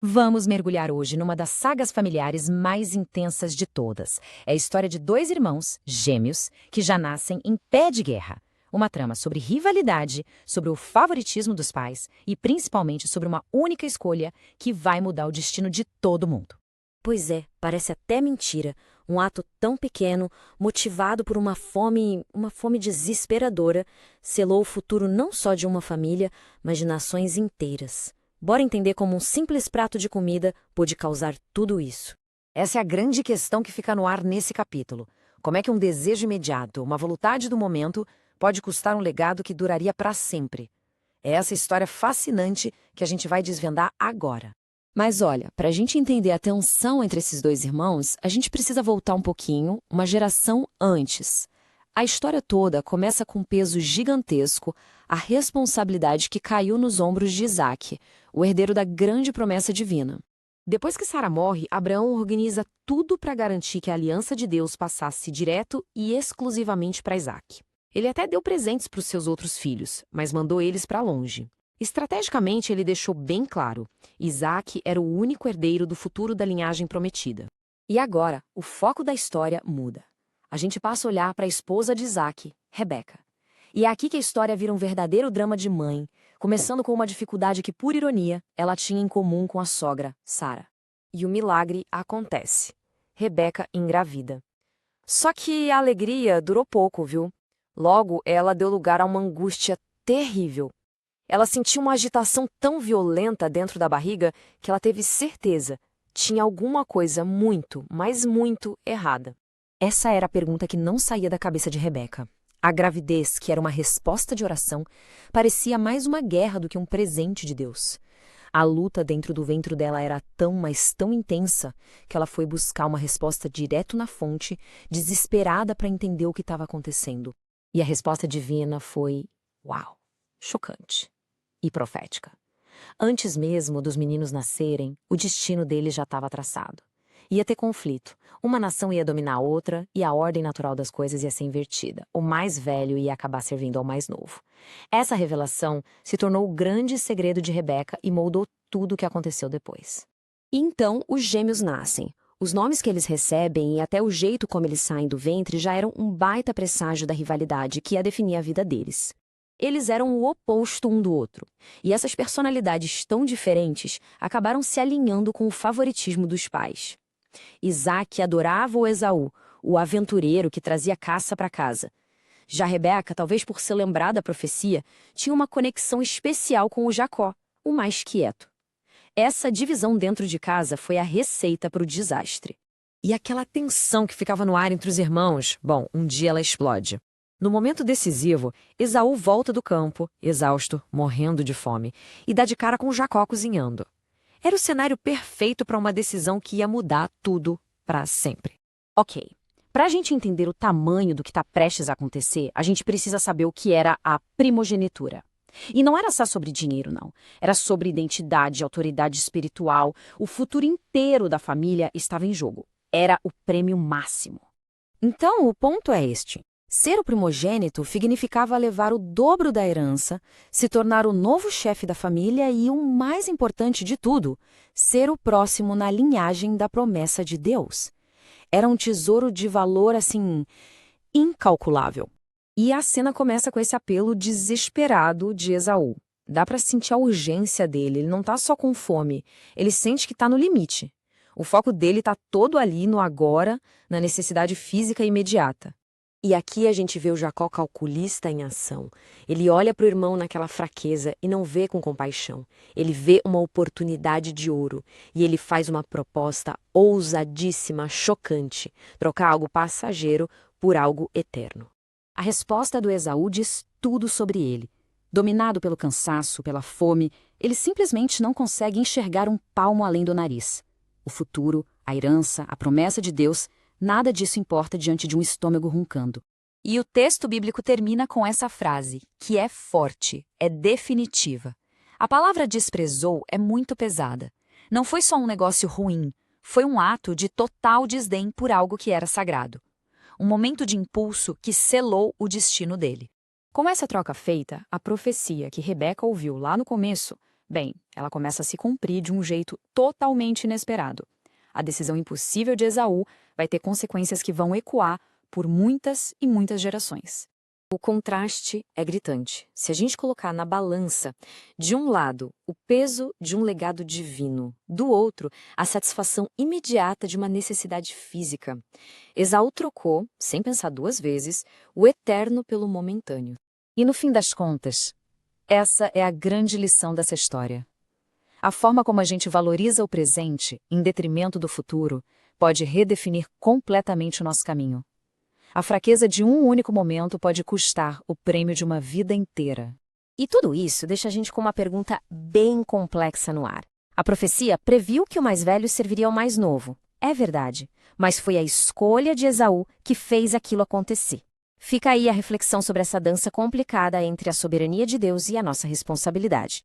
Vamos mergulhar hoje numa das sagas familiares mais intensas de todas. É a história de dois irmãos, gêmeos, que já nascem em pé de guerra. Uma trama sobre rivalidade, sobre o favoritismo dos pais e principalmente sobre uma única escolha que vai mudar o destino de todo mundo. Pois é, parece até mentira. Um ato tão pequeno, motivado por uma fome desesperadora, selou o futuro não só de uma família, mas de nações inteiras. Bora entender como um simples prato de comida pôde causar tudo isso. Essa é a grande questão que fica no ar nesse capítulo. Como é que um desejo imediato, uma vontade do momento, pode custar um legado que duraria para sempre? É essa história fascinante que a gente vai desvendar agora. Mas olha, para a gente entender a tensão entre esses dois irmãos, a gente precisa voltar um pouquinho, uma geração antes. A história toda começa com um peso gigantesco, a responsabilidade que caiu nos ombros de Isaac, o herdeiro da grande promessa divina. Depois que Sara morre, Abraão organiza tudo para garantir que a aliança de Deus passasse direto e exclusivamente para Isaac. Ele até deu presentes para os seus outros filhos, mas mandou eles para longe. Estrategicamente, ele deixou bem claro: Isaac era o único herdeiro do futuro da linhagem prometida. E agora, o foco da história muda. A gente passa a olhar para a esposa de Isaac, Rebeca. E é aqui que a história vira um verdadeiro drama de mãe, começando com uma dificuldade que, por ironia, ela tinha em comum com a sogra, Sara. E o milagre acontece. Rebeca engravida. Só que a alegria durou pouco, viu? Logo, ela deu lugar a uma angústia terrível. Ela sentiu uma agitação tão violenta dentro da barriga que ela teve certeza: tinha alguma coisa muito, mas muito errada. Essa era a pergunta que não saía da cabeça de Rebeca. A gravidez, que era uma resposta de oração, parecia mais uma guerra do que um presente de Deus. A luta dentro do ventre dela era tão, mas tão intensa, que ela foi buscar uma resposta direto na fonte, desesperada para entender o que estava acontecendo. E a resposta divina foi: uau, chocante e profética. Antes mesmo dos meninos nascerem, o destino deles já estava traçado. Ia ter conflito. Uma nação ia dominar a outra e a ordem natural das coisas ia ser invertida. O mais velho ia acabar servindo ao mais novo. Essa revelação se tornou o grande segredo de Rebeca e moldou tudo o que aconteceu depois. E então, os gêmeos nascem. Os nomes que eles recebem e até o jeito como eles saem do ventre já eram um baita presságio da rivalidade que ia definir a vida deles. Eles eram o oposto um do outro. E essas personalidades tão diferentes acabaram se alinhando com o favoritismo dos pais. Isaac adorava o Esaú, o aventureiro que trazia caça para casa. Já Rebeca, talvez por se lembrar da profecia, tinha uma conexão especial com o Jacó, o mais quieto. Essa divisão dentro de casa foi a receita para o desastre. E aquela tensão que ficava no ar entre os irmãos, bom, um dia ela explode. No momento decisivo, Esaú volta do campo, exausto, morrendo de fome, e dá de cara com Jacó cozinhando. Era o cenário perfeito para uma decisão que ia mudar tudo para sempre. Ok, para a gente entender o tamanho do que está prestes a acontecer, a gente precisa saber o que era a primogenitura. E não era só sobre dinheiro, não. Era sobre identidade, autoridade espiritual. O futuro inteiro da família estava em jogo. Era o prêmio máximo. Então, o ponto é este. Ser o primogênito significava levar o dobro da herança, se tornar o novo chefe da família e, o mais importante de tudo, ser o próximo na linhagem da promessa de Deus. Era um tesouro de valor, assim, incalculável. E a cena começa com esse apelo desesperado de Esaú. Dá para sentir a urgência dele, ele não está só com fome, ele sente que está no limite. O foco dele está todo ali no agora, na necessidade física imediata. E aqui a gente vê o Jacó calculista em ação. Ele olha para o irmão naquela fraqueza e não vê com compaixão. Ele vê uma oportunidade de ouro e ele faz uma proposta ousadíssima, chocante: trocar algo passageiro por algo eterno. A resposta do Esaú diz tudo sobre ele. Dominado pelo cansaço, pela fome, ele simplesmente não consegue enxergar um palmo além do nariz. O futuro, a herança, a promessa de Deus, nada disso importa diante de um estômago roncando. E o texto bíblico termina com essa frase, que é forte, é definitiva. A palavra desprezou é muito pesada. Não foi só um negócio ruim, foi um ato de total desdém por algo que era sagrado. Um momento de impulso que selou o destino dele. Com essa troca feita, a profecia que Rebeca ouviu lá no começo Bem, ela começa a se cumprir de um jeito totalmente inesperado. A decisão impossível de Esaú vai ter consequências que vão ecoar por muitas e muitas gerações. O contraste é gritante. Se a gente colocar na balança, de um lado, o peso de um legado divino, do outro, a satisfação imediata de uma necessidade física. Esaú trocou, sem pensar duas vezes, o eterno pelo momentâneo. E no fim das contas, essa é a grande lição dessa história. A forma como a gente valoriza o presente, em detrimento do futuro, pode redefinir completamente o nosso caminho. A fraqueza de um único momento pode custar o prêmio de uma vida inteira. E tudo isso deixa a gente com uma pergunta bem complexa no ar. A profecia previu que o mais velho serviria ao mais novo. É verdade, mas foi a escolha de Esaú que fez aquilo acontecer. Fica aí a reflexão sobre essa dança complicada entre a soberania de Deus e a nossa responsabilidade.